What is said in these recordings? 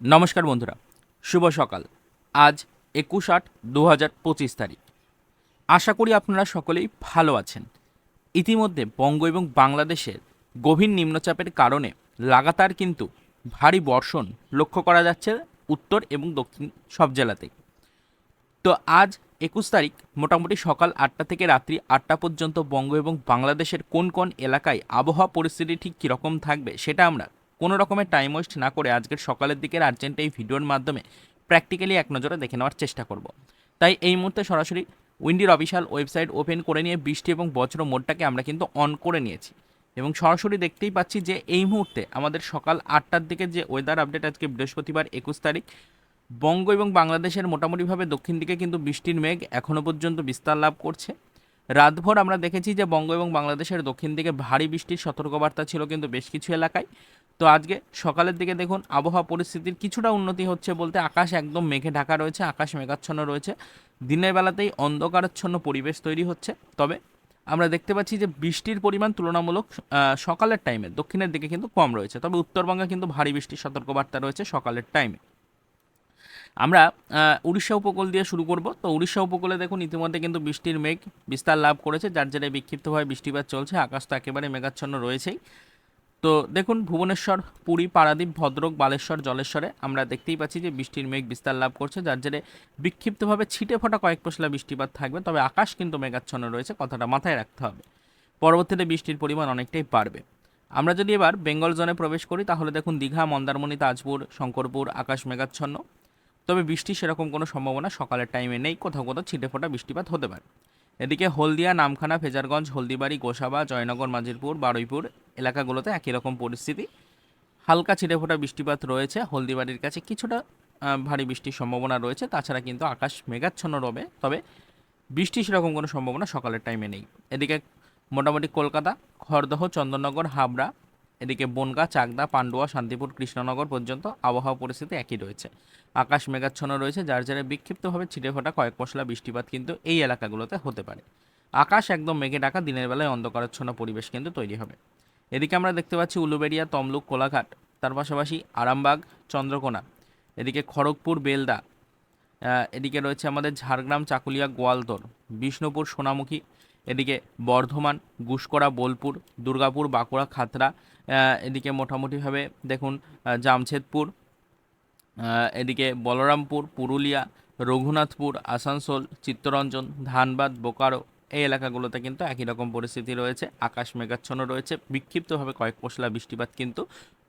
নমস্কার বন্ধুরা, শুভ সকাল। আজ 21/8/2025 আশা করি আপনারা সকলেই ভালো আছেন। ইতিমধ্যে বঙ্গ এবং বাংলাদেশের গভীর নিম্নচাপের কারণে লাগাতার কিন্তু ভারী বর্ষণ লক্ষ্য করা যাচ্ছে উত্তর এবং দক্ষিণ সব জেলাতেই। তো আজ 21 তারিখ মোটামুটি সকাল 8টা থেকে রাত্রি 8টা পর্যন্ত বঙ্গ এবং বাংলাদেশের কোন কোন এলাকায় আবহাওয়া পরিস্থিতি ঠিক কীরকম থাকবে সেটা আমরা কোনো রকমের টাইম ওয়েস্ট না করে আজকের সকালের দিকের আর্জেন্ট এই ভিডিওর মাধ্যমে প্র্যাকটিক্যালি এক নজরে দেখে নেওয়ার চেষ্টা করব। তাই এই মুহূর্তে সরাসরি উইন্ডির অফিসিয়াল ওয়েবসাইট ওপেন করে নিয়ে বৃষ্টি এবং বজ্র মোডটাকে আমরা কিন্তু অন করে নিয়েছি এবং সরাসরি দেখতেই পাচ্ছি যে এই মুহূর্তে আমাদের সকাল 8টার দিকে যে ওয়েদার আপডেট আজকে বৃহস্পতিবার 21 তারিখ বঙ্গ এবং বাংলাদেশের মোটামুটিভাবে দক্ষিণ দিকে কিন্তু বৃষ্টির মেঘ এখনও পর্যন্ত বিস্তার লাভ করছে। রাতভর আমরা দেখেছি যে বঙ্গ এবং বাংলাদেশের দক্ষিণ দিকে ভারী বৃষ্টির সতর্কবার্তা ছিল কিন্তু বেশ কিছু এলাকায়। তো আজকে সকালের দিকে দেখুন আবহাওয়া পরিস্থিতির কিছুটা উন্নতি হচ্ছে বলতে আকাশ একদম মেঘে ঢাকা রয়েছে, আকাশ মেঘাচ্ছন্ন রয়েছে, দিনের বেলাতেই অন্ধকারাচ্ছন্ন পরিবেশ তৈরি হচ্ছে। তবে আমরা দেখতে পাচ্ছি যে বৃষ্টির পরিমাণ তুলনামূলক সকালের টাইমে দক্ষিণের দিকে কিন্তু কম রয়েছে, তবে উত্তরবঙ্গে কিন্তু ভারী বৃষ্টির সতর্কবার্তা রয়েছে সকালের টাইমে। আমরা উড়িষ্যা উপকূল দিয়ে শুরু করব। তো উড়িষ্যা উপকূলে দেখুন ইতিমধ্যে কিন্তু বৃষ্টির মেঘ বিস্তার লাভ করেছে, যার জেরে বিক্ষিপ্তভাবে বৃষ্টিপাত চলছে, আকাশ তো একেবারে মেঘাচ্ছন্ন রয়েছেই। তো দেখুন ভুবনেশ্বর, পুরী, পারাদ্বীপ, ভদ্রক, বালেশ্বর, জলেশ্বরে আমরা দেখতেই পাচ্ছি যে বৃষ্টির মেঘ বিস্তার লাভ করছে, যার জেরে বিক্ষিপ্তভাবে ছিটে ফোটা কয়েক পশলা বৃষ্টিপাত থাকবে, তবে আকাশ কিন্তু মেঘাচ্ছন্ন রয়েছে, কথাটা মাথায় রাখতে হবে। পরবর্তীতে বৃষ্টির পরিমাণ অনেকটাই বাড়বে। আমরা যদি এবার বেঙ্গল জোনে প্রবেশ করি তাহলে দেখুন দীঘা, মন্দারমণি, তাজপুর, শঙ্করপুর আকাশ মেঘাচ্ছন্ন, তবে বৃষ্টির সেরকম কোনো সম্ভাবনা সকালের টাইমে নেই, কোথাও কোথাও ছিটেফোঁটা বৃষ্টিপাত হতে পারে। এদিকে হলদিয়া, নামখানা, ফেজারগঞ্জ, হলদিবাড়ি, গোসাবা, জয়নগর, মাজিরপুর, বারুইপুর এলাকাগুলোতে একই রকম পরিস্থিতি, হালকা ছিটেফোঁটা বৃষ্টিপাত রয়েছে। হলদিবাড়ির কাছে কিছুটা ভারী বৃষ্টির সম্ভাবনা রয়েছে, তাছাড়া কিন্তু আকাশ মেঘাচ্ছন্ন রবে, তবে বৃষ্টি সেরকম কোনো সম্ভাবনা সকালের টাইমে নেই। এদিকে মোটামুটি কলকাতা, খড়দহ, চন্দননগর, হাবড়া, এদিকে বনগাঁ, চাকদা, পান্ডুয়া, শান্তিপুর, কৃষ্ণনগর পর্যন্ত আবহাওয়া পরিস্থিতি একই রয়েছে, আকাশ মেঘাচ্ছন্ন রয়েছে, যার জেরে বিক্ষিপ্তভাবে ছিটেফোঁটা কয়েক পশলা বৃষ্টিপাত কিন্তু এই এলাকাগুলোতে হতে পারে। আকাশ একদম মেঘে ঢাকা, দিনের বেলায় অন্ধকারাচ্ছন্ন পরিবেশ কিন্তু তৈরি হবে। এদিকে আমরা দেখতে পাচ্ছি উলুবেড়িয়া, তমলুক, কোলাঘাট, তার পাশাপাশি আরামবাগ, চন্দ্রকোনা, এদিকে খড়গপুর, বেলদা, এদিকে রয়েছে আমাদের ঝাড়গ্রাম, চাকুলিয়া, গোয়ালতোড়, বিষ্ণুপুর, সোনামুখী, এদিকে বর্ধমান, গুসকরা, বোলপুর, দুর্গাপুর, বাঁকুড়া, খাতড়া, এদিকে মোটামুটিভাবে দেখুন জামশেদপুর, এদিকে বলরামপুর, পুরুলিয়া, রঘুনাথপুর, আসানসোল, চিত্তরঞ্জন, ধানবাদ, বোকারো এই এলাকাগুলোতে কিন্তু একই রকম পরিস্থিতি রয়েছে, আকাশ মেঘাচ্ছন্ন রয়েছে, বিক্ষিপ্তভাবে কয়েক পশলা বৃষ্টিপাত কিন্তু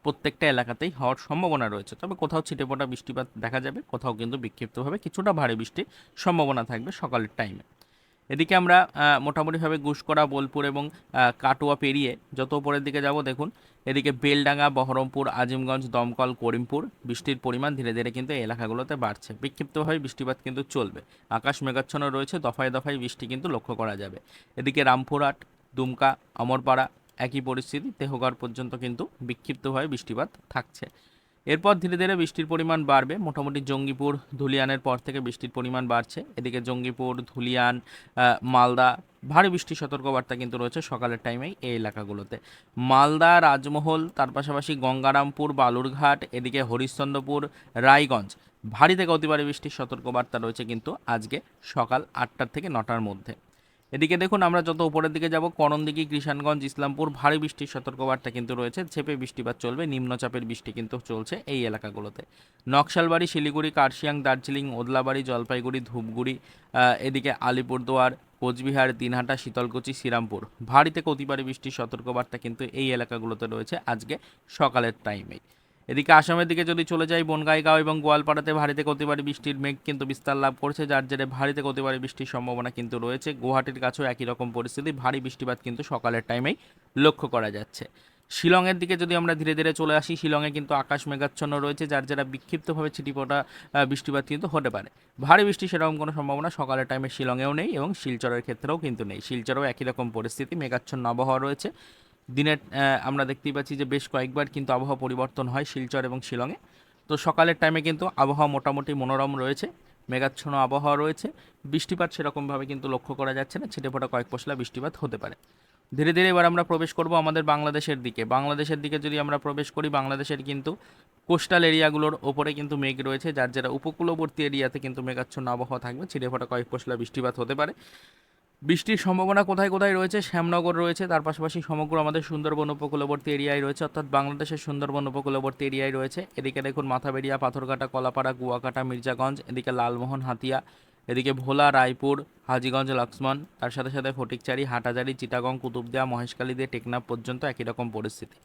প্রত্যেকটা এলাকাতেই হওয়ার সম্ভাবনা রয়েছে, তবে কোথাও ছিটেফোঁটা বৃষ্টিপাত দেখা যাবে, কোথাও কিন্তু বিক্ষিপ্তভাবে কিছুটা ভারী বৃষ্টির সম্ভাবনা থাকবে সকালের টাইমে। এদিকে আমরা মোটামুটিভাবে গুসকরা, বোলপুর এবং কাটোয়া পেরিয়ে যত উপরের দিকে যাব দেখুন এদিকে বেলডাঙ্গা, বহরমপুর, আজিমগঞ্জ, দমকল, করিমপুর বৃষ্টির পরিমাণ ধীরে ধীরে কিন্তু এই এলাকাগুলোতে বাড়ছে, বিক্ষিপ্তভাবে বৃষ্টিপাত কিন্তু চলবে, আকাশ মেঘাচ্ছন্ন রয়েছে, দফায় দফায় বৃষ্টি কিন্তু লক্ষ্য করা যাবে। এদিকে রামপুরহাট, দুমকা, অমরপাড়া একই পরিস্থিতি, তেহগাঁও পর্যন্ত কিন্তু বিক্ষিপ্তভাবে বৃষ্টিপাত থাকছে। এরপর ধীরে ধীরে বৃষ্টির পরিমাণ বাড়বে, মোটামুটি জঙ্গিপুর, ধুলিয়ানের পর থেকে বৃষ্টির পরিমাণ বাড়ছে, এদিকে জঙ্গিপুর, ধুলিয়ান, মালদা ভারী বৃষ্টির সতর্কবার্তা কিন্তু রয়েছে সকালের টাইমেই এই এলাকাগুলোতে। মালদা, রাজমহল, তার পাশাপাশি গঙ্গারামপুর, বালুরঘাট, এদিকে হরিশ্চন্দ্রপুর, রায়গঞ্জ ভারী থেকে অতি ভারী বৃষ্টির সতর্কবার্তা রয়েছে কিন্তু আজকে সকাল 8টার থেকে 9টার মধ্যে। এদিকে দেখুন আমরা যত উপরের দিকে যাব করণদিঘি, কৃষাণগঞ্জ, ইসলামপুর ভারী বৃষ্টির সতর্কবার্তা কিন্তু রয়েছে, ঝেপে বৃষ্টিপাত চলবে, নিম্নচাপের বৃষ্টি কিন্তু চলছে এই এলাকাগুলোতে। নকশালবাড়ি, শিলিগুড়ি, কার্শিয়াং, দার্জিলিং, ওদলাবাড়ি, জলপাইগুড়ি, ধূপগুড়ি, এদিকে আলিপুরদুয়ার, কোচবিহার, দিনহাটা, শীতলকুচি, শ্রীরামপুর ভারী থেকে অতি ভারী বৃষ্টির সতর্কবার্তা কিন্তু এই এলাকাগুলোতে রয়েছে আজকে সকালের টাইমেই। এদিকে আসামের দিকে যদি চলে যাই বনগাইগাঁও এবং গোয়ালপাড়াতে ভারী থেকে অতি ভারী বৃষ্টির মেঘ কিন্তু বিস্তার লাভ করছে, যার জেরে ভারী থেকে অতি ভারী বৃষ্টির সম্ভাবনা কিন্তু রয়েছে। গুয়াহাটির কাছেও একই রকম পরিস্থিতি, ভারী বৃষ্টিপাত কিন্তু সকালের টাইমেই লক্ষ্য করা যাচ্ছে। শিলংয়ের দিকে যদি আমরা ধীরে ধীরে চলে আসি, শিলংয়ে কিন্তু আকাশ মেঘাচ্ছন্ন রয়েছে, যার জেরা বিক্ষিপ্তভাবে ছিটিপোটা বৃষ্টিপাত কিন্তু হতে পারে, ভারী বৃষ্টি সেরকম কোনো সম্ভাবনা সকালের টাইমে শিলংয়েও নেই এবং শিলচরের ক্ষেত্রেও কিন্তু নেই, শিলচরেও একই রকম পরিস্থিতি, মেঘাচ্ছন্ন আবহাওয়া রয়েছে। দিনের আমরা দেখতেই পাচ্ছি যে বেশ কয়েকবার কিন্তু আবহাওয়া পরিবর্তন হয় শিলচর এবং শিলংয়ে। তো সকালের টাইমে কিন্তু আবহাওয়া মোটামুটি মনোরম রয়েছে, মেঘাচ্ছন্ন আবহাওয়া রয়েছে, বৃষ্টিপাত সেরকমভাবে কিন্তু লক্ষ্য করা যাচ্ছে না, ছিটেফোঁটা কয়েক পশলা বৃষ্টিপাত হতে পারে। ধীরে ধীরে এবার আমরা প্রবেশ করব আমাদের বাংলাদেশের দিকে। বাংলাদেশের দিকে যদি আমরা প্রবেশ করি, বাংলাদেশের কিন্তু কোস্টাল এরিয়াগুলোর ওপরে কিন্তু মেঘ রয়েছে, যার যারা উপকূলবর্তী এরিয়াতে কিন্তু মেঘাচ্ছন্ন আবহাওয়া থাকবে, ছিটেফোঁটা কয়েক পশলা বৃষ্টিপাত হতে পারে। বৃষ্টির সম্ভাবনা কোথায় কোথায় রয়েছে? শ্যামনগর রয়েছে, তার পাশাপাশি সমগ্র আমাদের সুন্দরবন উপকূলবর্তী এরিয়ায় রয়েছে, অর্থাৎ বাংলাদেশের সুন্দরবন উপকূলবর্তী এরিয়ায় রয়েছে। এদিকে দেখুন মাথাবেড়িয়া, পাথরঘাটা, কলাপাড়া, কুয়াকাটা, মির্জাগঞ্জ, এদিকে লালমোহন, হাতিয়া, এদিকে ভোলা, রায়পুর, হাজীগঞ্জ, লক্ষ্মণ, তার সাথে সাথে ফটিকচারি, হাটাজারি, চিটাগং, কুতুবদিয়া, মহেশখালী দিয়ে টেকনাফ পর্যন্ত একই রকম পরিস্থিতি।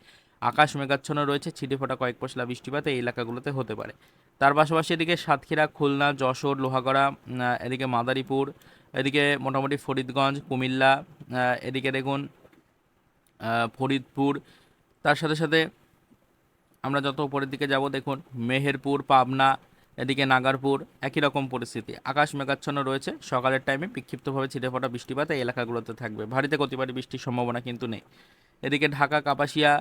আকাশ মেঘাচ্ছন্ন রয়েছে, ছিটেফোঁটা কয়েক পশলা বৃষ্টিপাত এই এলাকাগুলোতে হতে পারে। তার পাশাপাশি এদিকে সাতক্ষীরা, খুলনা, যশোর, লোহাগড়া, এদিকে মাদারীপুর, এদিকে মোটামুটি ফরিদগঞ্জ, কুমিল্লা, এদিকে দেখুন ফরিদপুর, তার সাথে সাথে আমরা যত উপরের দিকে যাব দেখুন মেহেরপুর, পাবনা, এদিকে নাগারপুর, একই রকম পরিস্থিতি। আকাশ মেঘাচ্ছন্ন রয়েছে, সকালের টাইমে বিক্ষিপ্তভাবে ছিটেফোঁটা বৃষ্টিপাত এই এলাকাগুলোতে থাকবে, ভারীতে কতিবারই বৃষ্টির সম্ভাবনা কিন্তু নেই। এদিকে ঢাকা, কাপাসিয়া,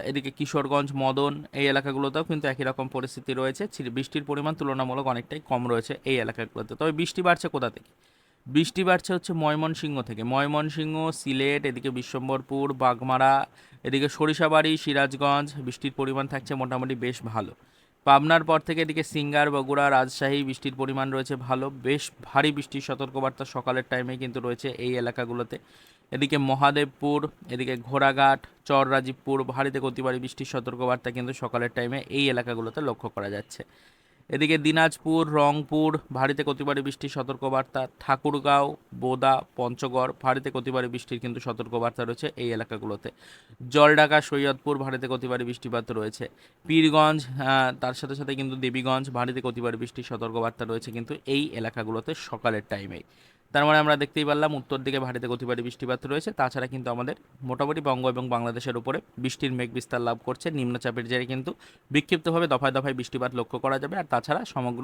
এদিকে কিশোরগঞ্জ, মদন, এই এলাকাগুলোতেও কিন্তু একই রকম পরিস্থিতি রয়েছে। বৃষ্টির পরিমাণ তুলনামূলক অনেকটাই কম রয়েছে এই এলাকাগুলোতে। তবে বৃষ্টি বাড়ছে কোথা থেকে? বৃষ্টি বাড়ছে হচ্ছে ময়মনসিংহ থেকে, ময়মনসিংহ, সিলেট, এদিকে বিশ্বম্বরপুর, বাগমারা, এদিকে সরিষাবাড়ি, সিরাজগঞ্জ, বৃষ্টির পরিমাণ থাকছে মোটামুটি বেশ ভালো। পাবনার পর থেকে এদিকে সিঙ্গার, বগুড়া, রাজশাহী, বৃষ্টির পরিমাণ রয়েছে ভালো, বেশ ভারী বৃষ্টির সতর্কবার্তা সকালের টাইমে কিন্তু রয়েছে এই এলাকাগুলোতে। এদিকে মহাদেবপুর, এদিকে ঘোড়াঘাট, চর রাজীবপুর, ভারী থেকে অতি ভারী বৃষ্টির সতর্কবার্তা কিন্তু সকালের টাইমে এই এলাকাগুলোতে লক্ষ্য করা যাচ্ছে। এদিকে দিনাজপুর, রংপুর, ভারী থেকে অতি ভারী বৃষ্টির সতর্কবার্তা। ঠাকুরগাঁও, বোদা, পঞ্চগড়, ভারী থেকে অতি ভারী বৃষ্টির কিন্তু সতর্কবার্তা রয়েছে এই এলাকাগুলোতে। জলঢাকা, সৈয়দপুর, ভারী থেকে অতি ভারী বৃষ্টিপাত রয়েছে। পীরগঞ্জ, তার সাথে সাথে কিন্তু দেবীগঞ্জ, ভারী থেকে অতি ভারী বৃষ্টির সতর্কবার্তা রয়েছে কিন্তু এই এলাকাগুলোতে সকালের টাইমেই। তার মানে আমরা দেখতেই পারলাম উত্তর দিকে ভারী থেকে অতি ভারী বৃষ্টিপাত রয়েছে। তাছাড়া কিন্তু আমাদের মোটামুটি বঙ্গ এবং বাংলাদেশের উপরে বৃষ্টির মেঘ বিস্তার লাভ করছে, নিম্নচাপের জেরে কিন্তু বিক্ষিপ্তভাবে দফায় দফায় বৃষ্টিপাত লক্ষ্য করা যাবে। আর তাছাড়া সমগ্র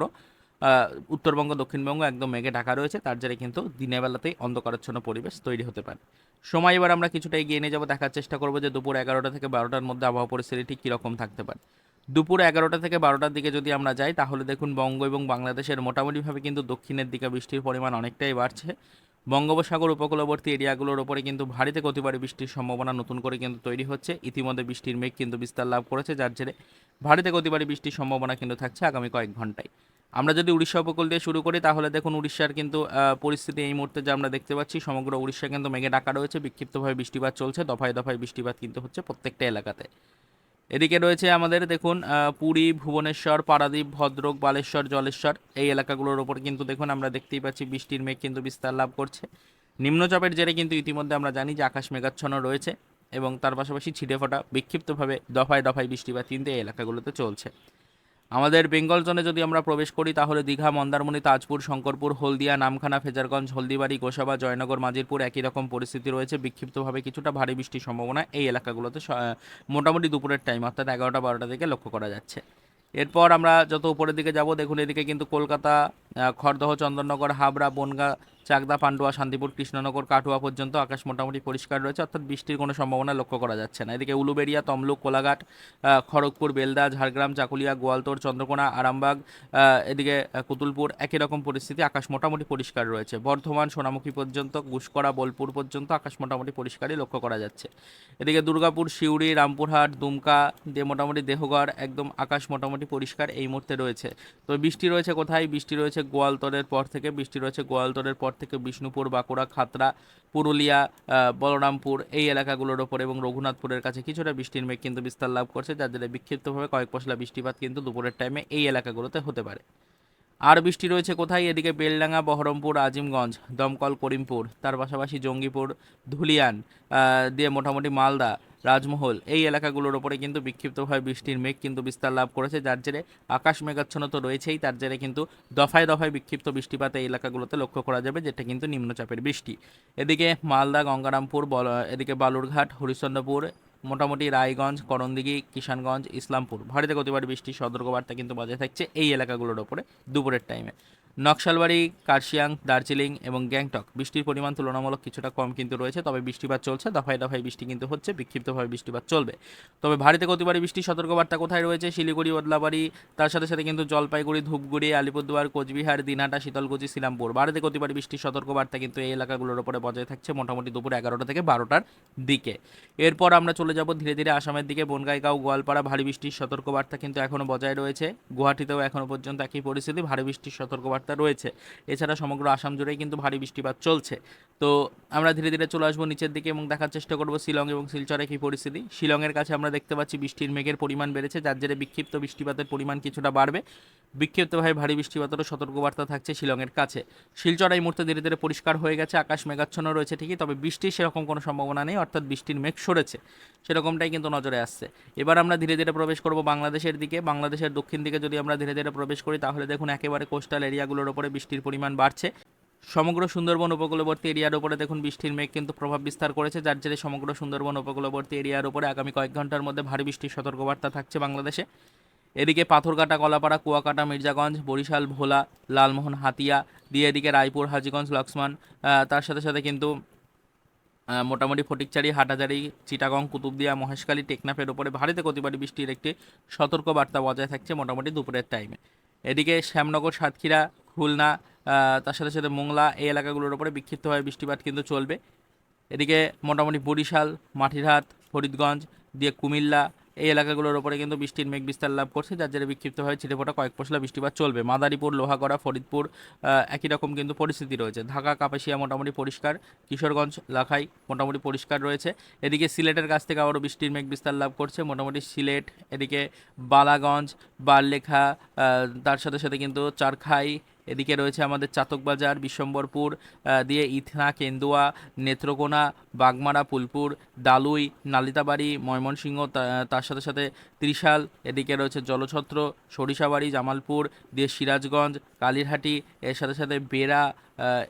উত্তরবঙ্গ, দক্ষিণবঙ্গ একদম মেঘে ঢাকা রয়েছে, তার জেরে কিন্তু দিনের বেলাতেই অন্ধকারাচ্ছন্ন পরিবেশ তৈরি হতে পারে। সময় এবার আমরা কিছুটা এগিয়ে নিয়ে যাবো, দেখার চেষ্টা করবো যে দুপুর 11টা থেকে 12টার মধ্যে আবহাওয়া পরিস্থিতি ঠিক কীরকম থাকতে পারে। দুপুর 11টা থেকে 12টার দিকে যদি আমরা যাই, তাহলে দেখুন বঙ্গ এবং বাংলাদেশের মোটামুটিভাবে কিন্তু দক্ষিণের দিকে বৃষ্টির পরিমাণ অনেকটাই বাড়ছে। বঙ্গোপসাগর উপকূলবর্তী এরিয়াগুলোর ওপরে কিন্তু ভারী থেকে অতি ভারী বৃষ্টির সম্ভাবনা নতুন করে কিন্তু তৈরি হচ্ছে। ইতিমধ্যে বৃষ্টির মেঘ কিন্তু বিস্তার লাভ করেছে, যার জেরে ভারী থেকে অতি ভারী বৃষ্টির সম্ভাবনা কিন্তু থাকছে আগামী কয়েক ঘন্টায়। আমরা যদি উড়িষ্যা উপকূল দিয়ে শুরু করি, তাহলে দেখুন উড়িষ্যার কিন্তু পরিস্থিতি এই মুহূর্তে যে আমরা দেখতে পাচ্ছি, সমগ্র উড়িষ্যা কিন্তু মেঘে ঢাকা রয়েছে, বিক্ষিপ্তভাবে বৃষ্টিপাত চলছে, দফায় দফায় বৃষ্টিপাত কিন্তু হচ্ছে প্রত্যেকটা এলাকাতে। এদিকে রয়েছে আমাদের দেখুন পুরী, ভুবনেশ্বর, পারাদ্বীপ, ভদ্রক, বালেশ্বর, জলেশ্বর, এই এলাকাগুলোর ওপর কিন্তু দেখুন আমরা দেখতেই পাচ্ছি বৃষ্টির মেঘ কিন্তু বিস্তার লাভ করছে। নিম্নচাপের জেরে কিন্তু ইতিমধ্যে আমরা জানি যে আকাশ মেঘাচ্ছন্ন রয়েছে, এবং তার পাশাপাশি ছিটেফোঁটা বিক্ষিপ্তভাবে দফায় দফায় বৃষ্টিপাত কিন্তু এই এলাকাগুলোতে চলছে। আমাদের বেঙ্গল জোনে যদি আমরা প্রবেশ করি, তাহলে দীঘা, মন্দারমণি, তাজপুর, শঙ্করপুর, হলদিয়া, নামখানা, ফেজারগঞ্জ, হলদিবাড়ি, গোসাবা, জয়নগর, মাজিরপুর একই রকম পরিস্থিতি রয়েছে। বিক্ষিপ্তভাবে কিছুটা ভারী বৃষ্টির সম্ভাবনা এই এলাকাগুলোতে মোটামুটি দুপুরের টাইম অর্থাৎ 11টা 12টা থেকে লক্ষ্য করা যাচ্ছে। এরপর আমরা যত উপরের দিকে যাব, দেখুন এদিকে কিন্তু কলকাতা, খড়দহ, চন্দননগর, হাবড়া, বনগাঁ, চাকদা, পান্ডুয়া, শান্তিপুর, কৃষ্ণনগর, কাটুয়া পর্যন্ত আকাশ মোটামুটি পরিষ্কার রয়েছে, অর্থাৎ বৃষ্টির কোনো সম্ভাবনা লক্ষ্য করা যাচ্ছে না। এদিকে উলুবেড়িয়া, তমলুক, কোলাঘাট, খড়গপুর, বেলদা, ঝাড়গ্রাম, চাকুলিয়া, গোয়ালতোড়, চন্দ্রকোনা, আরামবাগ, এদিকে কুতুলপুর একই রকম পরিস্থিতি, আকাশ মোটামুটি পরিষ্কার রয়েছে। বর্ধমান, সোনামুখী পর্যন্ত, গুসকরা, বোলপুর পর্যন্ত আকাশ মোটামুটি পরিষ্কারই লক্ষ্য করা যাচ্ছে। এদিকে দুর্গাপুর, সিউড়ি, রামপুরহাট, দুমকা দিয়ে মোটামুটি দেহগড় একদম আকাশ মোটামুটি পরিষ্কার এই মুহূর্তে রয়েছে। তো বৃষ্টি রয়েছে কোথায়? বৃষ্টি রয়েছে গোয়ালতোড়ের পর থেকে, বৃষ্টি রয়েছে গোয়ালতোড়ের পর থেকে বিষ্ণুপুর, বাঁকুড়া, খাতড়া, পুরুলিয়া, বলরামপুর এই এলাকাগুলোর ওপর এবং রঘুনাথপুরের কাছে কিছুটা বৃষ্টির মেঘ কিন্তু বিস্তার লাভ করছে, যার জন্য বিক্ষিপ্তভাবে কয়েক পশলা বৃষ্টিপাত কিন্তু দুপুরের টাইমে এই এলাকাগুলোতে হতে পারে। আর বৃষ্টি রয়েছে কোথায়? এদিকে বেলডাঙ্গা, বহরমপুর, আজিমগঞ্জ, দমকল, করিমপুর, তার পাশাপাশি জঙ্গিপুর, ধুলিয়ান দিয়ে মোটামুটি মালদা, রাজমহল এই এলাকাগুলোর ওপরে কিন্তু বিক্ষিপ্তভাবে বৃষ্টির মেঘ কিন্তু বিস্তার লাভ করেছে, যার জেরে আকাশ মেঘাচ্ছন্ন তো রয়েছেই, তার জেরে কিন্তু দফায় দফায় বিক্ষিপ্ত বৃষ্টিপাত এই এলাকাগুলোতে লক্ষ্য করা যাবে, যেটা কিন্তু নিম্নচাপের বৃষ্টি। এদিকে মালদা, গঙ্গারামপুর, এদিকে বালুরঘাট, হরিশ্চন্দ্রপুর, মোটামুটি রায়গঞ্জ, করণদিঘি, কিষানগঞ্জ, ইসলামপুর ভারী থেকে অতি ভারী বৃষ্টির সতর্কবার্তা কিন্তু বজায় থাকছে এই এলাকাগুলোর ওপরে দুপুরের টাইমে। নকশালবাড়ি, কার্শিয়াং, দার্জিলিং এবং গ্যাংটক বৃষ্টির পরিমাণ তুলনামূলক কিছুটা কম কিন্তু রয়েছে, তবে বৃষ্টিপাত চলছে, দফায় দফায় বৃষ্টি কিন্তু হচ্ছে, বিক্ষিপ্তভাবে বৃষ্টিপাত চলবে। তবে ভারী থেকে অতি ভারী বৃষ্টির সতর্কবার্তা কোথায় রয়েছে? শিলিগুড়ি, ওদলাবাড়ি, তার সাথে সাথে কিন্তু জলপাইগুড়ি, ধূপগুড়ি, আলিপুরদুয়ার, কোচবিহার, দিনহাটা, শীতলকুচি, শ্রীরামপুর। ভারী থেকে অতি ভারী বৃষ্টির সতর্কবার্তা কিন্তু এই এলাকাগুলোর উপরে বজায় থাকছে মোটামুটি দুপুর 11টা থেকে 12টার দিকে। এরপর আমরা চলে যাব ধীরে ধীরে আসামের দিকে। বনগাইগাঁও, গোয়ালপাড়া ভারী বৃষ্টির সতর্কবার্তা কিন্তু এখনও বজায় রয়েছে। গুয়াহাটিতেও এখনও পর্যন্ত একই পরিস্থিতি, ভারী বৃষ্টির সতর্কবার্তা রয়েছে। এছাড়া সমগ্র আসাম জুড়েই কিন্তু ভারী বৃষ্টিপাত চলছে। তো আমরা ধীরে ধীরে চলে আসবো নিচের দিকে এবং দেখার চেষ্টা করব শিলং এবং শিলচরে কী পরিস্থিতি। শিলংয়ের কাছে আমরা দেখতে পাচ্ছি বৃষ্টির মেঘের পরিমাণ বেড়েছে, যার জেরে বিক্ষিপ্ত বৃষ্টিপাতের পরিমাণ কিছুটা বাড়বে। বিক্ষিপ্তভাবে ভারী বৃষ্টিপাতেরও সতর্কবার্তা থাকছে শিলংয়ের কাছে। শিলচর এই মুহূর্তে ধীরে ধীরে পরিষ্কার হয়ে গেছে, আকাশ মেঘাচ্ছন্ন রয়েছে ঠিকই, তবে বৃষ্টির সেরকম কোনো সম্ভাবনা নেই, অর্থাৎ বৃষ্টির মেঘ সরেছে, সেরকমটাই কিন্তু নজরে আসছে। এবার আমরা ধীরে ধীরে প্রবেশ করব বাংলাদেশের দিকে। বাংলাদেশের দক্ষিণ দিকে যদি আমরা ধীরে ধীরে প্রবেশ করি, তাহলে দেখুন একেবারে কোস্টাল এরিয়াগুলোর ওপরে বৃষ্টির পরিমাণ বাড়ছে। সমগ্র সুন্দরবন উপকূলবর্তী এরিয়ার উপরে দেখুন বৃষ্টির মেঘ কিন্তু প্রভাব বিস্তার করেছে, যার জেরে সমগ্র সুন্দরবন উপকূলবর্তী এরিয়ার উপরে আগামী কয়েক ঘন্টার মধ্যে ভারী বৃষ্টির সতর্কবার্তা থাকছে বাংলাদেশে। এদিকে পাথরঘাটা, কলাপাড়া, কুয়াকাটা, মির্জাগঞ্জ, বরিশাল, ভোলা, লালমোহন, হাতিয়া দিয়ে এদিকে রায়পুর, হাজীগঞ্জ, লক্ষ্মণ, তার সাথে সাথে কিন্তু মোটামুটি ফটিকচারি, হাটাজারি, চিটাগং, কুতুবদিয়া, মহেশখালী, টেকনাফের উপরে ভারী থেকে অতি ভারী বৃষ্টির একটি সতর্কবার্তা বজায় থাকছে মোটামুটি দুপুরের টাইমে। এদিকে শ্যামনগর, সাতক্ষীরা, খুলনা, তার সাথে সাথে মোংলা এই এলাকাগুলোর উপরে বিক্ষিপ্তভাবে বৃষ্টিপাত কিন্তু চলবে। এদিকে মোটামুটি বরিশাল, মাটিরহাট, ফরিদগঞ্জ দিয়ে কুমিল্লা এই এলাকাগুলোর উপরে কিন্তু বৃষ্টির মেঘ বিস্তার লাভ করছে, যার জেরে বিক্ষিপ্তভাবে ছিটেফোঁটা কয়েক পশলা বৃষ্টিপাত চলবে। মাদারীপুর, লোহাগড়া, ফরিদপুর একই রকম কিন্তু পরিস্থিতি রয়েছে। ঢাকা, কাপাসিয়া মোটামুটি পরিষ্কার, কিশোরগঞ্জ, লাখাই মোটামুটি পরিষ্কার রয়েছে। এদিকে সিলেটের কাছ থেকে আবারও বৃষ্টির মেঘ বিস্তার লাভ করছে, মোটামুটি সিলেট, এদিকে বালাগঞ্জ, বারলেখা, তার সাথে সাথে কিন্তু চারখাই, এদিকে রয়েছে আমাদের চাতকবাজার, বিশ্বম্বরপুর দিয়ে ইথনা, কেন্দুয়া, নেত্রকোনা, বাগমারা, ফুলপুর, দালুই, নালিতাবাড়ি, ময়মনসিংহ, তার সাথে সাথে ত্রিশাল, এদিকে রয়েছে জলছত্র, সরিষাবাড়ি, জামালপুর দিয়ে সিরাজগঞ্জ, কালিরহাটি, এর সাথে সাথে বেড়া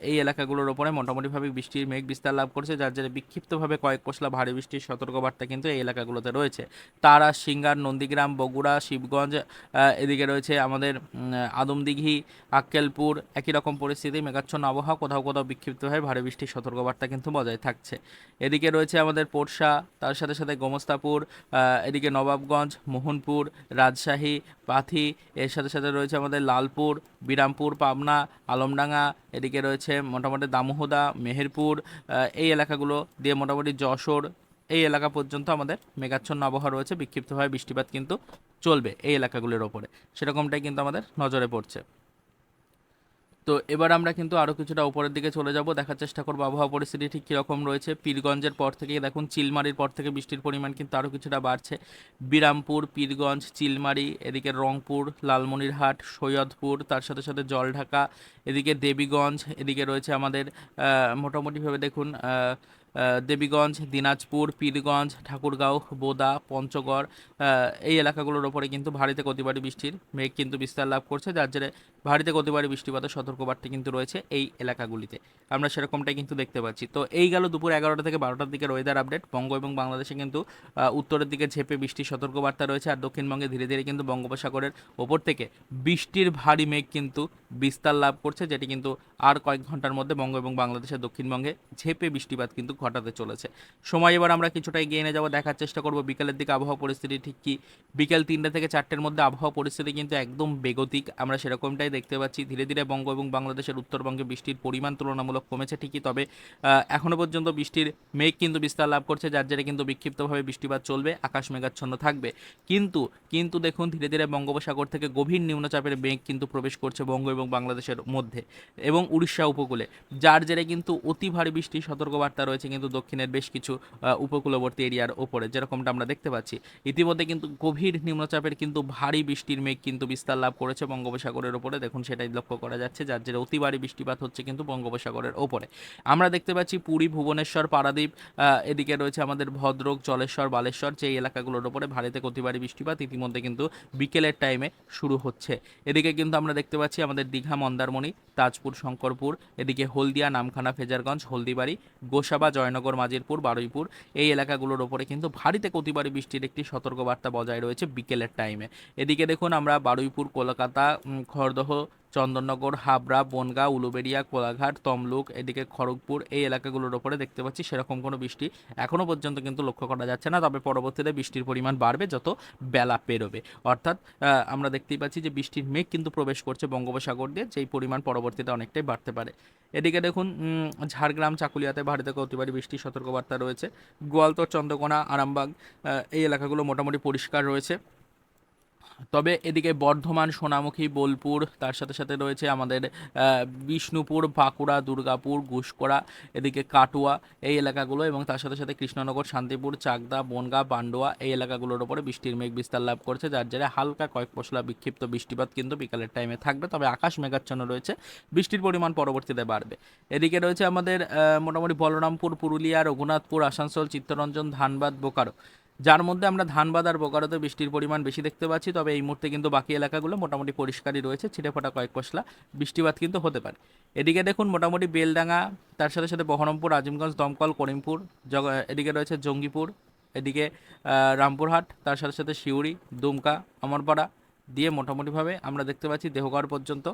এই এলাকাগুলোর ওপরে মোটামুটিভাবে বৃষ্টির মেঘ বিস্তার লাভ করছে, যার জেরে বিক্ষিপ্তভাবে কয়েক পশলা ভারী বৃষ্টির সতর্কবার্তা কিন্তু এই এলাকাগুলোতে রয়েছে। তারা, সিঙ্গার, নন্দীগ্রাম, বগুড়া, শিবগঞ্জ, এদিকে রয়েছে আমাদের আদমদিঘি, আক্কেলপুর একই রকম পরিস্থিতি, মেঘাচ্ছন্ন আবহাওয়া, কোথাও কোথাও বিক্ষিপ্তভাবে ভারী বৃষ্টির সতর্কবার্তা কিন্তু বজায় থাকছে। এদিকে রয়েছে আমাদের পোরশা, তার সাথে সাথে গোমস্তাপুর, এদিকে নবাবগঞ্জ, মোহনপুর, রাজশাহী, পাথি, এর সাথে সাথে রয়েছে আমাদের লালপুর, বিরামপুর, পাবনা, আলমডাঙ্গা, এদিকে রয়েছে মোটামুটি দামোহদা, মেহেরপুর এই এলাকাগুলো দিয়ে মোটামুটি যশোর এই এলাকা পর্যন্ত আমাদের মেঘাচ্ছন্ন আবহাওয়া রয়েছে, বিক্ষিপ্তভাবে বৃষ্টিপাত কিন্তু চলবে এই এলাকাগুলোর ওপরে, সেরকমটাই কিন্তু আমাদের নজরে পড়ছে। তো এবার আমরা কিন্তু আরও কিছুটা উপরের দিকে চলে যাব, দেখার চেষ্টা করবো আবহাওয়া পরিস্থিতি ঠিক কীরকম রয়েছে। পীরগঞ্জের পর থেকে দেখুন চিলমারির পর থেকে বৃষ্টির পরিমাণ কিন্তু আরও কিছুটা বাড়ছে। বিরামপুর, পীরগঞ্জ, চিলমারি, এদিকে রংপুর, লালমনিরহাট, সৈয়দপুর, তার সাথে সাথে জলঢাকা, এদিকে দেবীগঞ্জ, এদিকে রয়েছে আমাদের মোটামুটিভাবে দেখুন দেবীগঞ্জ, দিনাজপুর, পীরগঞ্জ, ঠাকুরগাঁও, বোদা, পঞ্চগড় এই এলাকাগুলোর ওপরে কিন্তু ভারী থেকে অতি ভারী বৃষ্টির মেঘ কিন্তু বিস্তার লাভ করছে, যার জেরে ভারী থেকে অতি ভারী বৃষ্টিপাতের সতর্কবার্তা কিন্তু রয়েছে এই এলাকাগুলিতে, আমরা সেরকমটাই কিন্তু দেখতে পাচ্ছি। তো এই গেল দুপুর 11টা থেকে 12টার দিকে ওয়েদার আপডেট। বঙ্গ এবং বাংলাদেশে কিন্তু উত্তরের দিকে ঝেঁপে বৃষ্টির সতর্কবার্তা রয়েছে, আর দক্ষিণবঙ্গে ধীরে ধীরে কিন্তু বঙ্গোপসাগরের ওপর থেকে বৃষ্টির ভারী মেঘ কিন্তু বিস্তার লাভ করছে, যেটি কিন্তু আর কয়েক ঘন্টার মধ্যে বঙ্গ এবং বাংলাদেশের দক্ষিণবঙ্গে ঝেঁপে বৃষ্টিপাত কিন্তু ঘটাতে চলেছে। সময় এবার আমরা কিছুটা এগিয়ে নিয়ে যাবো, দেখার চেষ্টা করব বিকেলের দিকে আবহাওয়া পরিস্থিতি ঠিক কী। বিকেল 3টা থেকে 4টের মধ্যে আবহাওয়া পরিস্থিতি কিন্তু একদম বেগতিক, আমরা সেরকমটাই দেখতে পাচ্ছি। ধীরে ধীরে বঙ্গ এবং বাংলাদেশের উত্তরবঙ্গে বৃষ্টির পরিমাণ তুলনামূলক কমেছে ঠিকই, তবে এখনও পর্যন্ত বৃষ্টির মেঘ কিন্তু বিস্তার লাভ করছে, যার জেরে কিন্তু বিক্ষিপ্তভাবে বৃষ্টিপাত চলবে, আকাশ মেঘাচ্ছন্ন থাকবে। কিন্তু কিন্তু দেখুন ধীরে ধীরে বঙ্গোপসাগর থেকে গভীর নিম্নচাপের মেঘ কিন্তু প্রবেশ করছে বঙ্গ এবং বাংলাদেশের মধ্যে এবং উড়িষ্যা উপকূলে, যার জেরে কিন্তু অতি ভারী বৃষ্টির সতর্কবার্তা রয়েছে কিন্তু দক্ষিণের বেশ কিছু উপকূলবর্তী এরিয়ার ওপরে, যেরকমটা আমরা দেখতে পাচ্ছি। ইতিমধ্যে কিন্তু গভীর নিম্নচাপের কিন্তু ভারী বৃষ্টির মেঘ কিন্তু বিস্তার লাভ করেছে বঙ্গোপসাগরের ওপরে, দেখুন সেটাই লক্ষ্য করা যাচ্ছে, যার জেরে অতি ভারী বৃষ্টিপাত হচ্ছে কিন্তু বঙ্গোপসাগরের ওপরে। আমরা দেখতে পাচ্ছি পুরী, ভুবনেশ্বর, পারাদ্বীপ, এদিকে রয়েছে আমাদের ভদ্রক, জলেশ্বর, বালেশ্বর যে এলাকাগুলোর ওপরে ভারী থেকে অতি ভারী বৃষ্টিপাত ইতিমধ্যে কিন্তু বিকেলের টাইমে শুরু হচ্ছে। এদিকে কিন্তু আমরা দেখতে পাচ্ছি আমাদের দীঘা, মন্দারমণি, তাজপুর, শঙ্করপুর, এদিকে হলদিয়া, নামখানা, ফেজারগঞ্জ, হলদিবাড়ি, গোসাবা, জয়নগর, মাজিরপুর, বারুইপুর এই এলাকাগুলোর ওপরে কিন্তু ভারী থেকে অতি ভারী বৃষ্টির একটি সতর্কবার্তা বজায় রয়েছে বিকেলের টাইমে। এদিকে দেখুন আমরা বারুইপুর, কলকাতা, খড়দহ, চন্দননগর, হাবড়া, বনগাঁ, উলুবেড়িয়া, কোলাঘাট, তমলুক, এদিকে খড়গপুর এই এলাকাগুলোর ওপরে দেখতে পাচ্ছি সেরকম কোনো বৃষ্টি এখনও পর্যন্ত কিন্তু লক্ষ্য করা যাচ্ছে না। তবে পরবর্তীতে বৃষ্টির পরিমাণ বাড়বে যত বেলা পেরোবে, অর্থাৎ আমরা দেখতেই পাচ্ছি যে বৃষ্টির মেঘ কিন্তু প্রবেশ করছে বঙ্গোপসাগর দিয়ে, যেই পরিমাণ পরবর্তীতে অনেকটাই বাড়তে পারে। এদিকে দেখুন ঝাড়গ্রাম, চাকুলিয়াতে ভারী থেকে অতি ভারী বৃষ্টির সতর্কবার্তা রয়েছে। গোয়ালতোড়, চন্দ্রকোনা, আরামবাগ এই এলাকাগুলো মোটামুটি পরিষ্কার রয়েছে। তবে এদিকে বর্ধমান, সোনামুখী, বোলপুর, তার সাথে সাথে রয়েছে আমাদের বিষ্ণুপুর, বাঁকুড়া, দুর্গাপুর, ঘুষকরা, এদিকে কাটুয়া এই এলাকাগুলো, এবং তার সাথে সাথে কৃষ্ণনগর, শান্তিপুর, চাকদা, বনগাঁ, পান্ডুয়া এই এলাকাগুলোর ওপরে বৃষ্টির মেঘ বিস্তার লাভ করছে, যার জেরে হালকা কয়েক পশলা বিক্ষিপ্ত বৃষ্টিপাত কিন্তু বিকালের টাইমে থাকবে। তবে আকাশ মেঘাচ্ছন্ন রয়েছে, বৃষ্টির পরিমাণ পরবর্তীতে বাড়বে। এদিকে রয়েছে আমাদের মোটামুটি বলরামপুর, পুরুলিয়া, রঘুনাথপুর, আসানসোল, চিত্তরঞ্জন, ধানবাদ, বোকারো, যার মধ্যে আমরা ধানবাদ আর বোকারোতে বৃষ্টির পরিমাণ বেশি দেখতে পাচ্ছি। তবে এই মুহূর্তে কিন্তু বাকি এলাকাগুলো মোটামুটি পরিষ্কারই রয়েছে, ছিটেফোঁটা কয়েক পশলা বৃষ্টিপাত কিন্তু হতে পারে। এদিকে দেখুন মোটামুটি বেলডাঙ্গা, তার সাথে সাথে বহরমপুর, আজিমগঞ্জ, দমকল, করিমপুর, এদিকে রয়েছে জঙ্গিপুর, এদিকে রামপুরহাট, তার সাথে সাথে সিউড়ি, দুমকা, অমরপাড়া দিয়ে মোটামুটিভাবে আমরা দেখতে পাচ্ছি দেহগড় পর্যন্ত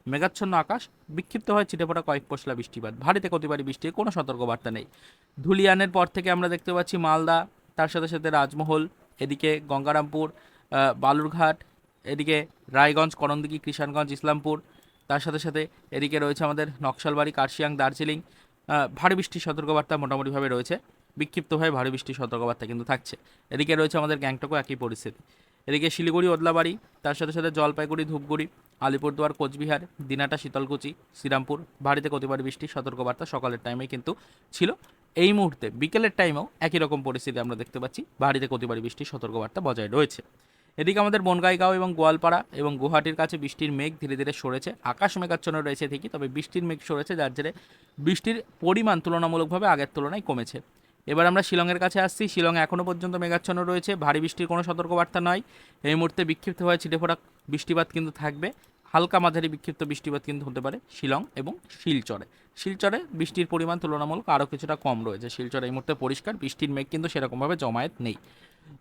মেঘাচ্ছন্ন আকাশ, বিক্ষিপ্ত হয় ছিটেফোঁটা কয়েক পশলা বৃষ্টিপাত, ভারী থেকে অতি ভারী বৃষ্টির কোনো সতর্কবার্তা নেই। ধুলিয়ানের পর থেকে আমরা দেখতে পাচ্ছি মালদা, তার সাথে সাথে রাজমহল, এদিকে গঙ্গারামপুর, বালুরঘাট, এদিকে রায়গঞ্জ, করণদিঘি, কিষানগঞ্জ, ইসলামপুর, তার সাথে সাথে এদিকে রয়েছে আমাদের নকশালবাড়ি, কার্শিয়াং, দার্জিলিং, ভারী বৃষ্টির সতর্কবার্তা মোটামুটিভাবে রয়েছে, বিক্ষিপ্তভাবে ভারী বৃষ্টির সতর্কবার্তা কিন্তু থাকছে। এদিকে রয়েছে আমাদের গ্যাংটকও একই পরিস্থিতি। এদিকে শিলিগুড়ি, ওদলাবাড়ি, তার সাথে সাথে জলপাইগুড়ি, ধূপগুড়ি, আলিপুরদুয়ার, কোচবিহার, দিনাটা, শীতলকুচি, শ্রীরামপুর ভারী থেকে অতি ভারী বৃষ্টির সতর্কবার্তা সকালের টাইমে কিন্তু ছিল। এই মুহূর্তে বিকেলের টাইমেও একই রকম পরিস্থিতি আমরা দেখতে পাচ্ছি, ভারী থেকে অতি ভারী বৃষ্টির সতর্কবার্তা বজায় রয়েছে। এদিকে আমাদের বনগাইগাঁও এবং গোয়ালপাড়া এবং গুয়াহাটির কাছে বৃষ্টির মেঘ ধীরে ধীরে সরেছে, আকাশ মেঘাচ্ছন্ন রয়েছে ঠিকই, তবে বৃষ্টির মেঘ সরেছে, যার জেরে বৃষ্টির পরিমাণ তুলনামূলকভাবে আগের তুলনায় কমেছে। এবার আমরা শিলংয়ের কাছে আসছি। শিলংয়ে এখনও পর্যন্ত মেঘাচ্ছন্ন রয়েছে, ভারী বৃষ্টির কোনো সতর্কবার্তা নয়। এই মুহূর্তে বিক্ষিপ্ত হয়ে ছিটেফোঁটা বৃষ্টিপাত কিন্তু থাকবে, হালকা মাঝারি বিক্ষিপ্ত বৃষ্টিপাত কিন্তু হতে পারে শিলং এবং শিলচরে। শিলচরে বৃষ্টির পরিমাণ তুলনামূলক আরও কিছুটা কম রয়েছে। শিলচরে এই মুহূর্তে পরিষ্কার, বৃষ্টির মেঘ কিন্তু সেরকমভাবে জমায়েত নেই।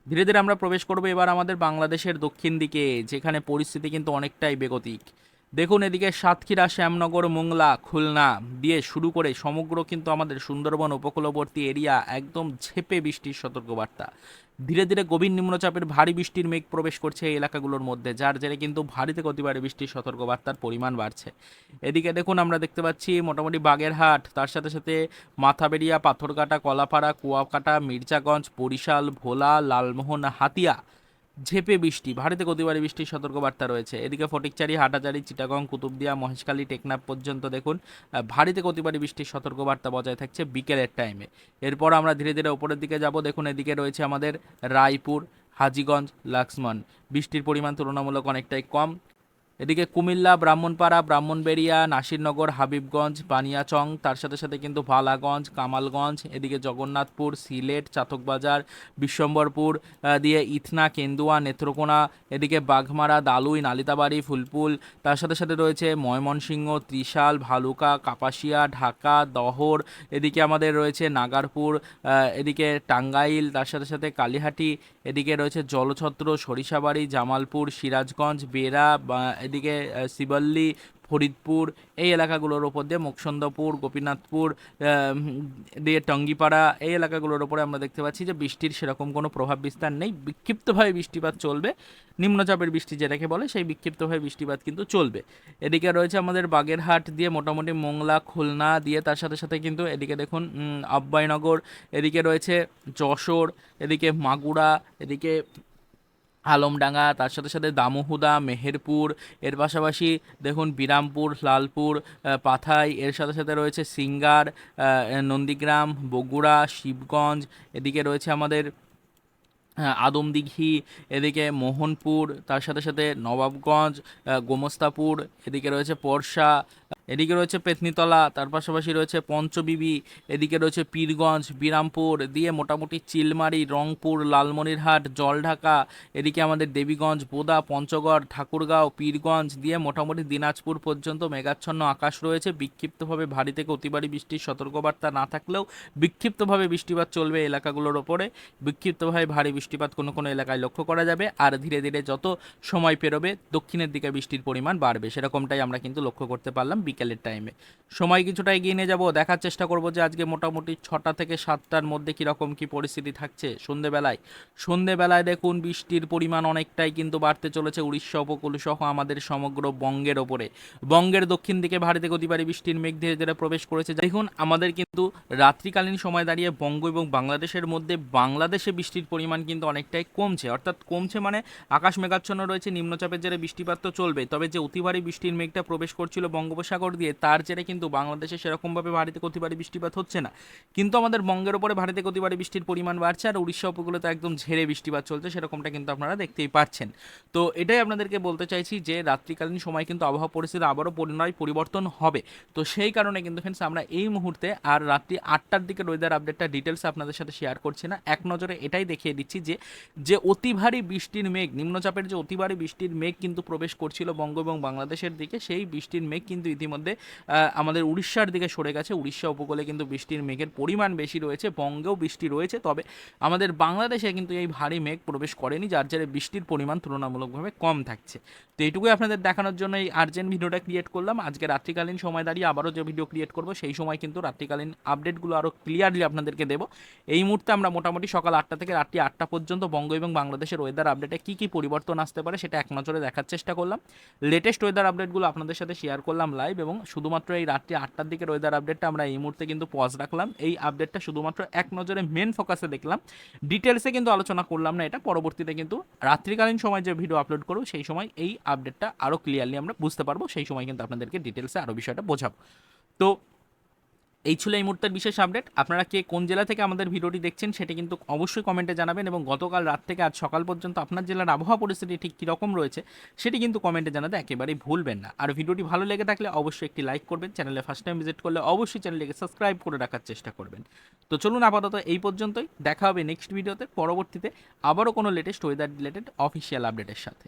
ধীরে ধীরে আমরা প্রবেশ করবো এবার আমাদের বাংলাদেশের দক্ষিণ দিকে, যেখানে পরিস্থিতি কিন্তু অনেকটাই বেগতিক। দেখুন এদিকে সাতক্ষীরা, শ্যামনগর, মোংলা, খুলনা দিয়ে শুরু করে সমগ্র কিন্তু আমাদের সুন্দরবন উপকূলবর্তী এরিয়া একদম ঝেঁপে বৃষ্টির সতর্কবার্তা। ধীরে ধীরে গভীর নিম্নচাপের ভারী বৃষ্টির মেঘ প্রবেশ করছে এই এলাকাগুলোর মধ্যে, যার জেরে কিন্তু ভারী থেকে অতি ভারী বৃষ্টির সতর্কবার্তার পরিমাণ বাড়ছে। এদিকে দেখুন আমরা দেখতে পাচ্ছি মোটামুটি বাগেরহাট, তার সাথে সাথে মাথাবেড়িয়া, পাথরঘাটা, কলাপাড়া, কুয়াকাটা, মির্জাগঞ্জ, বরিশাল, ভোলা, লালমোহন, হাতিয়া ঝেঁপে বৃষ্টি, ভারী থেকে অতি ভারী বৃষ্টির সতর্কবার্তা রয়েছে। এদিকে ফটিকচারি, হাটাজারি, চিটাগং, কুতুবদিয়া, মহেশখালী, টেকনাফ পর্যন্ত দেখুন ভারী থেকে অতি ভারী বৃষ্টির সতর্কবার্তা বজায় থাকছে বিকেলের টাইমে। এরপর আমরা ধীরে ধীরে ওপরের দিকে যাব। দেখুন এদিকে রয়েছে আমাদের রায়পুর, হাজীগঞ্জ, লাক্সমন, বৃষ্টির পরিমাণ তুলনামূলক অনেকটাই কম। এদিকে কুমিল্লা, ব্রাহ্মণপাড়া, ব্রাহ্মণবেড়িয়া, নাসিরনগর, হাবিবগঞ্জ, বানিয়াচং, তার সাথে সাথে কিন্তু ভালাগঞ্জ, কামালগঞ্জ, এদিকে জগন্নাথপুর, সিলেট, চাতকবাজার, বিশ্বম্বরপুর দিয়ে ইথনা, কেন্দুয়া, নেত্রকোনা, এদিকে বাঘমারা, দালুই, নালিতাবাড়ি, ফুলপুল, তার সাথে সাথে রয়েছে ময়মনসিংহ, ত্রিশাল, ভালুকা, কাপাসিয়া, ঢাকা, দহর, এদিকে আমাদের রয়েছে নাগারপুর, এদিকে টাঙ্গাইল, তার সাথে সাথে কালীহাটি, এদিকে রয়েছে জলছত্র, সরিষাবাড়ি, জামালপুর, সিরাজগঞ্জ, বেড়া, এদিকে শিবল্লী, ফরিদপুর এই এলাকাগুলোর ওপর দিয়ে মুকসন্দপুর, গোপীনাথপুর দিয়ে টঙ্গিপাড়া এই এলাকাগুলোর ওপরে আমরা দেখতে পাচ্ছি যে বৃষ্টির সেরকম কোনো প্রভাব বিস্তার নেই, বিক্ষিপ্তভাবে বৃষ্টিপাত চলবে। নিম্নচাপের বৃষ্টি যেটাকে বলে সেই বিক্ষিপ্তভাবে বৃষ্টিপাত কিন্তু চলবে। এদিকে রয়েছে আমাদের বাগেরহাট দিয়ে মোটামুটি মোংলা, খুলনা দিয়ে, তার সাথে সাথে কিন্তু এদিকে দেখুন আব্বাইনগর, এদিকে রয়েছে যশোর, এদিকে মাগুরা, এদিকে আলমডাঙ্গা, তার সাথে সাথে দামোহদা, মেহেরপুর, এর পাশাপাশি দেখুন বিরামপুর, লালপুর, পাথাই, এর সাথে সাথে রয়েছে সিঙ্গার, নন্দীগ্রাম, বগুড়া, শিবগঞ্জ, এদিকে রয়েছে আমাদের আদমদিঘি, এদিকে মোহনপুর, তার সাথে সাথে নবাবগঞ্জ, গোমস্তাপুর, এদিকে রয়েছে পরশা, এদিকে রয়েছে পেতনিতলা, তার পাশাপাশি রয়েছে পঞ্চবিবি, এদিকে রয়েছে পীরগঞ্জ, বিরামপুর দিয়ে মোটামুটি চিলমারি, রংপুর, লালমনিরহাট, জলঢাকা, এদিকে আমাদের দেবীগঞ্জ, বোদা, পঞ্চগড়, ঠাকুরগাঁও, পীরগঞ্জ দিয়ে মোটামুটি দিনাজপুর পর্যন্ত মেঘাচ্ছন্ন আকাশ রয়েছে। বিক্ষিপ্তভাবে ভারী থেকে অতি ভারী বৃষ্টির সতর্কবার্তা না থাকলেও বিক্ষিপ্তভাবে বৃষ্টিপাত চলবে এলাকাগুলোর ওপরে। বিক্ষিপ্তভাবে ভারী বৃষ্টিপাত কোনো কোনো এলাকায় লক্ষ্য করা যাবে, আর ধীরে ধীরে যত সময় পেরোবে দক্ষিণের দিকে বৃষ্টির পরিমাণ বাড়বে, সেরকমটাই আমরা কিন্তু লক্ষ্য করতে পারলাম বিকেলের টাইমে। সময় কিছুটা এগিয়ে নিয়ে যাবো, দেখার চেষ্টা করব যে আজকে মোটামুটি 6টা থেকে 7টার মধ্যে কীরকম কী পরিস্থিতি থাকছে। সন্ধেবেলায় দেখুন বৃষ্টির পরিমাণ অনেকটাই কিন্তু বাড়তে চলেছে উড়িষ্যা উপকূল সহ আমাদের সমগ্র বঙ্গের ওপরে। বঙ্গের দক্ষিণ দিকে ভারী থেকে অতি ভারী বৃষ্টির মেঘ ধীরে ধীরে প্রবেশ করেছে। দেখুন আমাদের কিন্তু রাত্রিকালীন সময় দাঁড়িয়ে বঙ্গ এবং বাংলাদেশের মধ্যে বাংলাদেশে বৃষ্টির পরিমাণ কিন্তু অনেকটাই কমছে, অর্থাৎ কমছে মানে আকাশ মেঘাচ্ছন্ন রয়েছে, নিম্নচাপের জেরে বৃষ্টিপাত তো চলবে, তবে যে অতি ভারী বৃষ্টির মেঘটা প্রবেশ করছিল বঙ্গোপসাগর দিয়ে তার জেরে কিন্তু বাংলাদেশে সেরকমভাবে ভারী থেকে অতি ভারী বৃষ্টিপাত হচ্ছে না, কিন্তু আমাদের বঙ্গের ওপরে ভারী থেকে অতি ভারী বৃষ্টির পরিমাণ বাড়ছে, আর উড়িষ্যা উপকূলে তো একদম ঝেড়ে বৃষ্টিপাত চলছে, সেরকমটা কিন্তু আপনারা দেখতেই পাচ্ছেন। তো এটাই আপনাদেরকে বলতে চাইছি যে রাত্রিকালীন সময় কিন্তু আবহাওয়া পরিস্থিতি আবারও পুনরায় পরিবর্তন হবে। তো সেই কারণে কিন্তু ফ্রেন্ডস আমরা এই মুহূর্তে আর রাত্রি 8টার দিকে ওয়েদার আপডেটটা ডিটেলস আপনাদের সাথে শেয়ার করছি না, এক নজরে এটাই দেখিয়ে দিচ্ছি যে যে অতি ভারী বৃষ্টির মেঘ, নিম্নচাপের যে অতি ভারী বৃষ্টির মেঘ কিন্তু প্রবেশ করছিল বঙ্গ এবং বাংলাদেশের দিকে, সেই বৃষ্টির মেঘ কিন্তু ইতিমধ্যে আমাদের উড়িষ্যার দিকে সরে গেছে। উড়িষ্যা উপকূলে কিন্তু বৃষ্টির মেঘের পরিমাণ বেশি রয়েছে, বঙ্গেও বৃষ্টি রয়েছে, তবে আমাদের বাংলাদেশে কিন্তু এই ভারী মেঘ প্রবেশ করেনি, যার জেরে বৃষ্টির পরিমাণ তুলনামূলকভাবে কম থাকছে। তো এইটুকুই আপনাদের দেখানোর জন্য এই আর্জেন্ট ভিডিওটা ক্রিয়েট করলাম। আজকে রাত্রিকালীন সময় দাঁড়িয়ে আবারও যে ভিডিও ক্রিয়েট করব সেই সময় কিন্তু রাত্রিকালীন আপডেটগুলো আরও ক্লিয়ারলি আপনাদেরকে দেবো। এই মুহূর্তে আমরা মোটামুটি সকাল 8টা থেকে রাত্রি 8টা পর্যন্ত বঙ্গ এবং বাংলাদেশের ওয়েদার আপডেটে কী কী পরিবর্তন আসতে পারে সেটা এক নজরে দেখার চেষ্টা করলাম। লেটেস্ট ওয়েদার আপডেটগুলো আপনাদের সাথে শেয়ার করলাম লাইভ, এবং শুধুমাত্র এই রাত্রি 8টার দিকের ওয়েদার আপডেটটা আমরা এই মুহূর্তে কিন্তু পজ রাখলাম। এই আপডেটটা শুধুমাত্র এক নজরে মেন ফোকাসে দেখলাম, ডিটেলসে কিন্তু আলোচনা করলাম না। এটা পরবর্তীতে কিন্তু রাত্রিকালীন সময় যে ভিডিও আপলোড করব সেই সময় এই আপডেটটা আরও ক্লিয়ারলি আমরা বুঝতে পারবো, সেই সময় কিন্তু আপনাদেরকে ডিটেলসে আরও বিষয়টা বোঝাবো। তো এই ছিল এই মুহূর্তের বিশেষ আপডেট। আপনারা কে কোন জেলা থেকে আমাদের ভিডিওটি দেখছেন সেটা কিন্তু অবশ্যই কমেন্টে জানাবেন, এবং গতকাল রাত থেকে আজ সকাল পর্যন্ত আপনার জেলার আবহাওয়া পরিস্থিতি ঠিক কীরকম রয়েছে সেটি কিন্তু কমেন্টে জানাতে একেবারেই ভুলবেন না। আর ভিডিওটি ভালো লেগে থাকলে অবশ্যই একটি লাইক করবেন, চ্যানেলে ফার্স্ট টাইম ভিজিট করলে অবশ্যই চ্যানেলটিকে সাবস্ক্রাইব করে রাখার চেষ্টা করবেন। তো চলুন আপাতত এই পর্যন্তই, দেখা হবে নেক্সট ভিডিওতে পরবর্তীতে আবারও কোনো লেটেস্ট ওয়েদার রিলেটেড অফিসিয়াল আপডেটের সাথে।